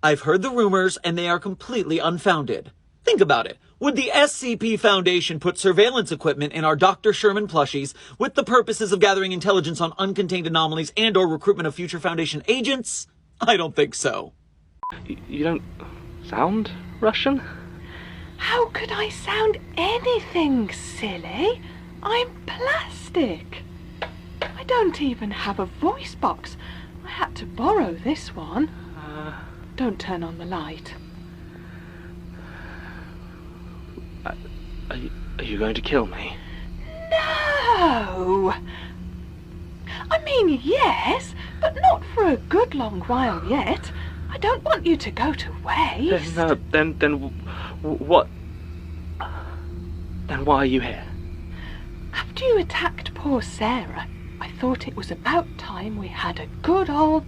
I've heard the rumors, and they are completely unfounded. Think about it. Would the SCP Foundation put surveillance equipment in our Dr. Sherman plushies with the purposes of gathering intelligence on uncontained anomalies and or recruitment of future Foundation agents? I don't think so. You don't sound Russian? How could I sound anything, silly? I'm plastic. I don't even have a voice box. I had to borrow this one. Don't turn on the light. Are you going to kill me? No! I mean, yes, but not for a good long while yet. I don't want you to go to waste. Then what? Then why are you here? After you attacked poor Sarah, I thought it was about time we had a good old...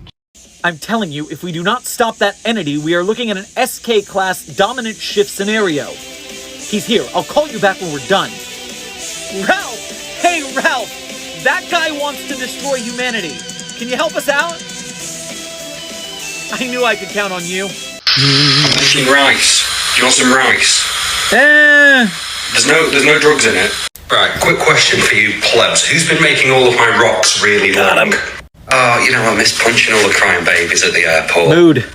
I'm telling you, if we do not stop that entity, we are looking at an SK-class dominant shift scenario. He's here. I'll call you back when we're done. Ralph! Hey, Ralph! That guy wants to destroy humanity. Can you help us out? I knew I could count on you. I'm making rice. Do you want some rice? There's no drugs in it. Right, quick question for you plebs. Who's been making all of my rocks really long? Oh, you know, I miss punching all the crying babies at the airport. Mood.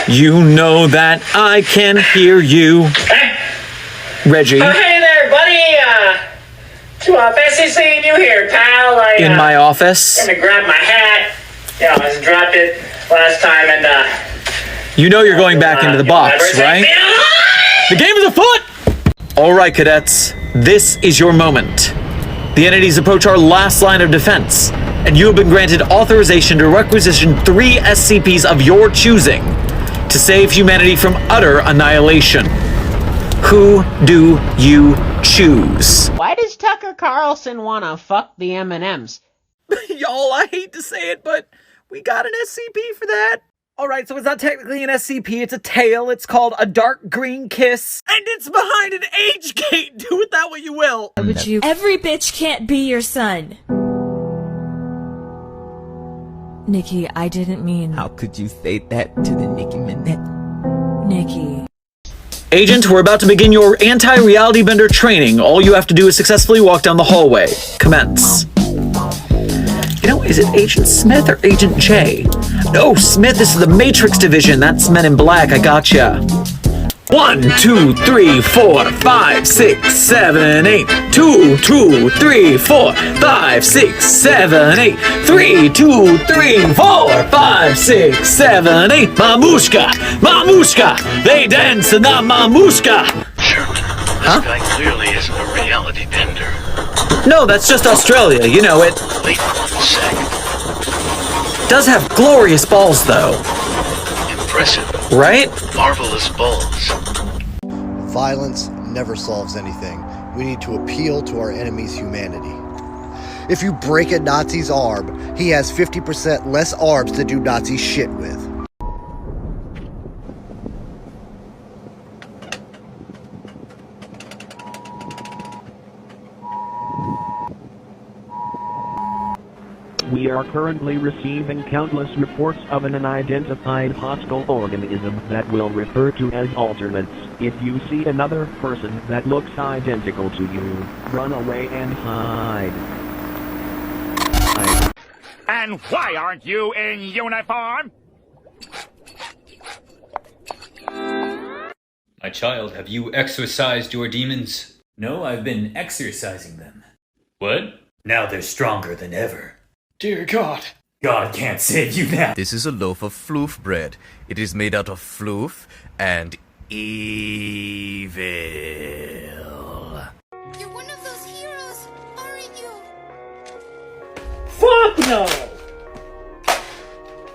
You know that I can hear you. Reggie. Oh, hey there, buddy. Fancy seeing you here, pal. In my office. I'm gonna grab my hat. I just dropped it last time, and you know you're going back into the box, right? The game is afoot! Alright, cadets. This is your moment. The entities approach our last line of defense, and you have been granted authorization to requisition 3 SCPs of your choosing to save humanity from utter annihilation. Who do you choose? Why does Tucker Carlson wanna fuck the M&Ms? Y'all, I hate to say it, but we got an SCP for that. Alright, so it's not technically an SCP, it's a tail. It's called a dark green kiss. And it's behind an age gate. Do with that what you will. Would you? Every bitch can't be your son. Nikki, I didn't mean... How could you say that to the Nicki Minette? Nikki. Agent, we're about to begin your anti-reality bender training. All you have to do is successfully walk down the hallway. Commence. You know, is it Agent Smith or Agent J? No, Smith, this is the Matrix division. That's Men in Black, I gotcha. 1, 2, 3, 4, 5, 6, 7, 8. 2, 2, 3, 4, 5, 6, 7, 8. 3, 2, 3, 4, 5, 6, 7, 8. Mamushka! Mamushka! They dance in the Mamushka! Sherman, this guy clearly isn't a reality bender. No, that's just Australia, you know it. Wait 1 second. Does have glorious balls, though. Impressive. Right? Marvelous balls. Violence never solves anything. We need to appeal to our enemy's humanity. If you break a Nazi's arm, he has 50% less arms to do Nazi shit with. We are currently receiving countless reports of an unidentified hostile organism that we'll refer to as alternates. If you see another person that looks identical to you, run away and hide. And why aren't you in uniform? My child, have you exorcised your demons? No, I've been exercising them. What? Now they're stronger than ever. Dear God. God can't save you now. This is a loaf of floof bread. It is made out of floof and evil. You're one of those heroes, aren't you? Fuck no!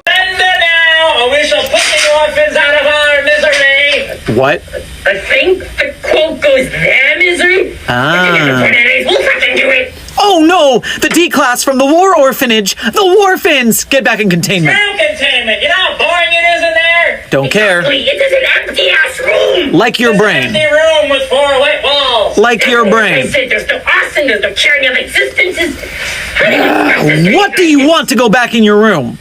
And now, we shall put the orphans out of our misery! What? I think the quote goes, their misery? We'll fucking do it! Oh no! The D-class from the war orphanage! The Warfins! Get back in containment. Now containment! You know how boring it is in there? Don't care. It is an empty-ass room! Like your brain. Empty room with 4 white walls! Like your brain. I said there's no Austin, there's no caring of existence. What do you want to go back in your room?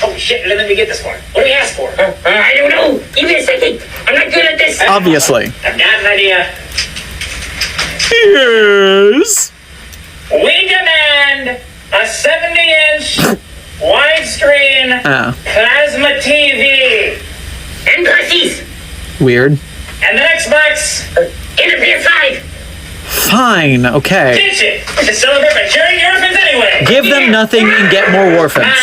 Oh shit, let me get this one. What do we ask for? I don't know. Give me a second. I'm not good at this. Obviously. I've got an idea. Yes. We demand a 70-inch widescreen plasma TV. And pussies. Weird. And the Xbox in a PS5. Fine, okay. Ditch it. To celebrate my cherry orphans anyway. Give them nothing and get more orphans.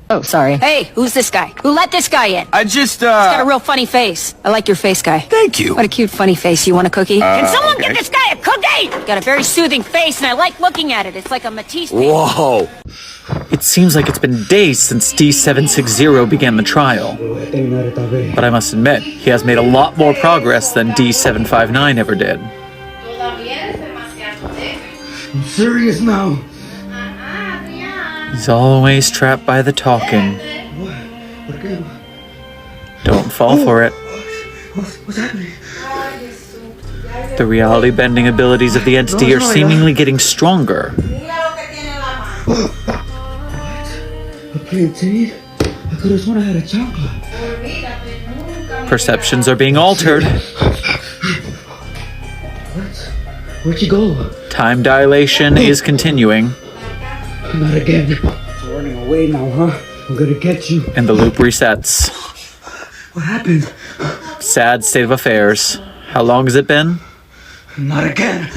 Oh, sorry. Hey, who's this guy? Who let this guy in? I just, He's got a real funny face. I like your face, guy. Thank you. What a cute, funny face. You want a cookie? Can someone okay. get this guy a cookie? Got a very soothing face, and I like looking at it. It's like a Matisse painting. Whoa. It seems like it's been days since D760 began the trial. But I must admit, he has made a lot more progress than D759 ever did. I'm serious now. He's always trapped by the talking. Don't fall for it. What's happening? The reality bending abilities of the entity are seemingly getting stronger. A plantain? I could have sworn I had a chocolate. Perceptions are being altered. Where'd you go? Time dilation is continuing. Not again. It's running away now, huh? I'm gonna get you. And the loop resets. What happened? Sad state of affairs. How long has it been? Not again.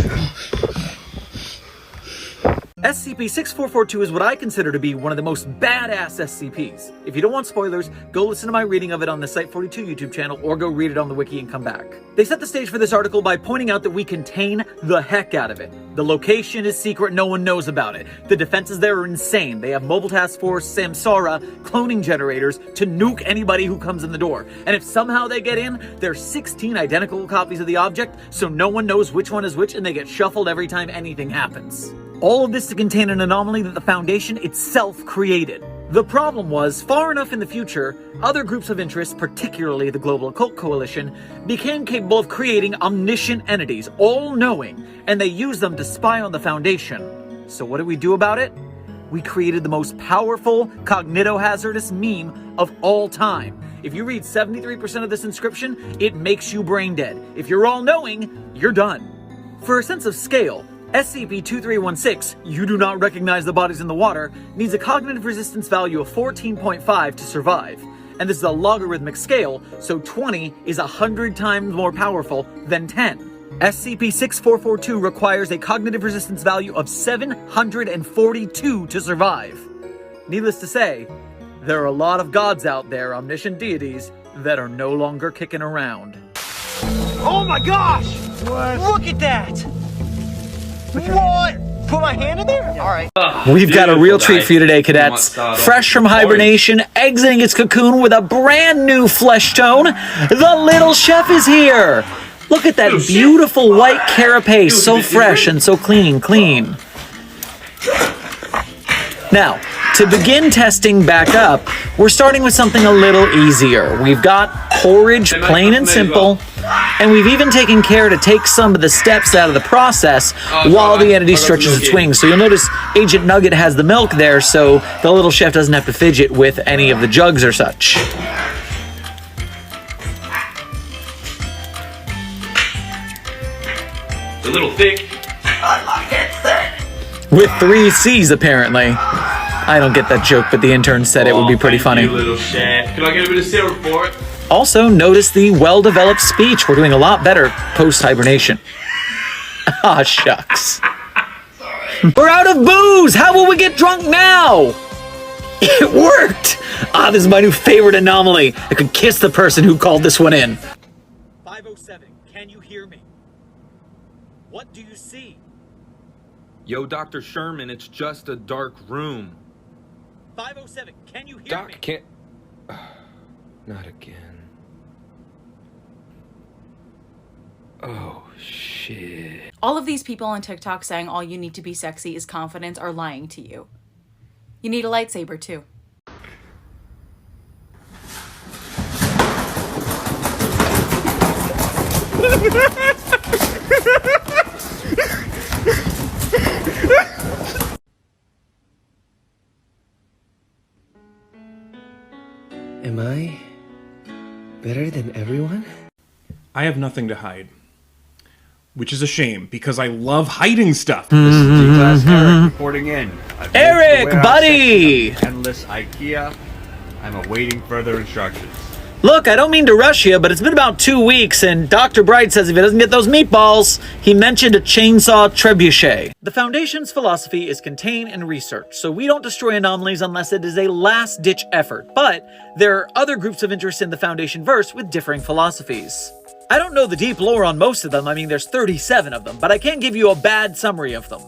SCP-6442 is what I consider to be one of the most badass SCPs. If you don't want spoilers, go listen to my reading of it on the Site-42 YouTube channel or go read it on the wiki and come back. They set the stage for this article by pointing out that we contain the heck out of it. The location is secret, no one knows about it. The defenses there are insane. They have Mobile Task Force, Samsara, cloning generators to nuke anybody who comes in the door. And if somehow they get in, there's 16 identical copies of the object, so no one knows which one is which and they get shuffled every time anything happens. All of this to contain an anomaly that the Foundation itself created. The problem was, far enough in the future, other groups of interest, particularly the Global Occult Coalition, became capable of creating omniscient entities, all-knowing, and they used them to spy on the Foundation. So what did we do about it? We created the most powerful, cognitohazardous meme of all time. If you read 73% of this inscription, it makes you brain dead. If you're all-knowing, you're done. For a sense of scale, SCP-2316, you do not recognize the bodies in the water, needs a cognitive resistance value of 14.5 to survive. And this is a logarithmic scale, so 20 is 100 times more powerful than 10. SCP-6442 requires a cognitive resistance value of 742 to survive. Needless to say, there are a lot of gods out there, omniscient deities, that are no longer kicking around. Oh my gosh! What? Look at that! What? Put my hand in there? Alright. We've got a real treat for you today, cadets. Fresh from hibernation, exiting its cocoon with a brand new flesh tone, the little chef is here! Look at that beautiful white carapace, so fresh and so clean. Now, to begin testing back up, we're starting with something a little easier. We've got porridge, plain and simple, and we've even taken care to take some of the steps out of the process while the entity stretches its wings. So you'll notice Agent Nugget has the milk there, so the little chef doesn't have to fidget with any of the jugs or such. It's a little thick. I like it thick. With 3 C's, apparently. I don't get that joke, but the intern said it would be pretty funny. Little chef. Can I get a bit of syrup for it? Also, notice the well-developed speech. We're doing a lot better post-hibernation. Ah, shucks. We're out of booze! How will we get drunk now? It worked! Ah, this is my new favorite anomaly. I could kiss the person who called this one in. 507, can you hear me? What do you see? Yo, Dr. Sherman, it's just a dark room. 507, can you hear me? Doc, can't... Not again. Oh, shit. All of these people on TikTok saying all you need to be sexy is confidence are lying to you. You need a lightsaber, too. Am I better than everyone? I have nothing to hide. Which is a shame, because I love hiding stuff. This is D-Class Eric reporting in. I've Eric, moved the warehouse buddy! section of Endless IKEA. I'm awaiting further instructions. Look, I don't mean to rush you, but it's been about 2 weeks, and Dr. Bright says if he doesn't get those meatballs, he mentioned a chainsaw trebuchet. The Foundation's philosophy is contain and research, so we don't destroy anomalies unless it is a last-ditch effort, but there are other groups of interest in the Foundation verse with differing philosophies. I don't know the deep lore on most of them, I mean there's 37 of them, but I can give you a bad summary of them.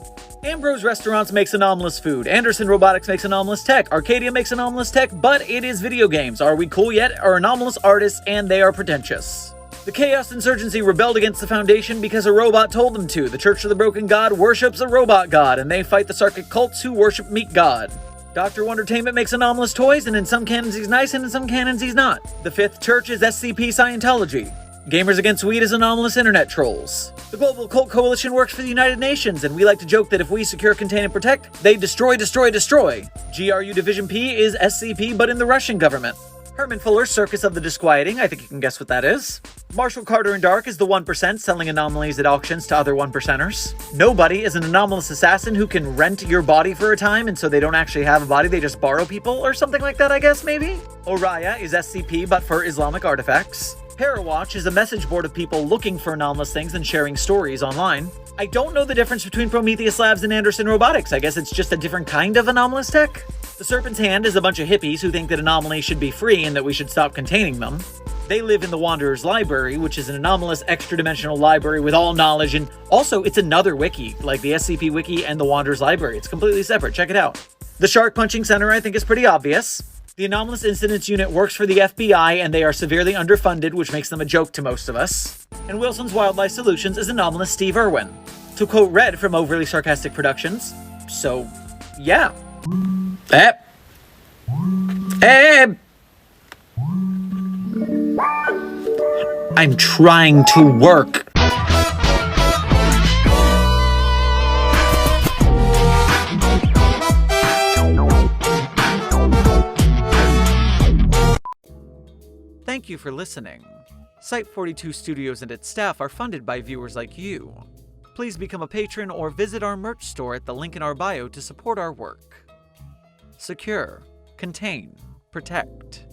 Ambrose Restaurants makes anomalous food, Anderson Robotics makes anomalous tech, Arcadia makes anomalous tech, but it is video games. Are we cool yet? Are anomalous artists, and they are pretentious. The Chaos Insurgency rebelled against the Foundation because a robot told them to. The Church of the Broken God worships a robot god, and they fight the Sarkic cults who worship Meat God. Dr. Wondertainment makes anomalous toys, and in some canons he's nice, and in some canons he's not. The Fifth Church is SCP Scientology. Gamers Against Weed is anomalous internet trolls. The Global Cult Coalition works for the United Nations, and we like to joke that if we secure, contain, and protect, they destroy, destroy, destroy. GRU Division P is SCP, but in the Russian government. Herman Fuller's Circus of the Disquieting, I think you can guess what that is. Marshall Carter and Dark is the 1% selling anomalies at auctions to other 1%ers. Nobody is an anomalous assassin who can rent your body for a time, and so they don't actually have a body, they just borrow people, or something like that, I guess, maybe? Oriya is SCP, but for Islamic artifacts. Parawatch is a message board of people looking for anomalous things and sharing stories online. I don't know the difference between Prometheus Labs and Anderson Robotics. I guess it's just a different kind of anomalous tech. The Serpent's Hand is a bunch of hippies who think that anomalies should be free and that we should stop containing them. They live in the Wanderer's Library, which is an anomalous extra-dimensional library with all knowledge, and also it's another wiki, like the SCP Wiki and the Wanderer's Library. It's completely separate. Check it out. The Shark Punching Center, I think, is pretty obvious. The Anomalous Incidents Unit works for the FBI, and they are severely underfunded, which makes them a joke to most of us. And Wilson's Wildlife Solutions is anomalous Steve Irwin. To quote Red from Overly Sarcastic Productions, so, yeah. I'm trying to work. Thank you for listening. Site-42 Studios and its staff are funded by viewers like you. Please become a patron or visit our merch store at the link in our bio to support our work. Secure, contain, protect.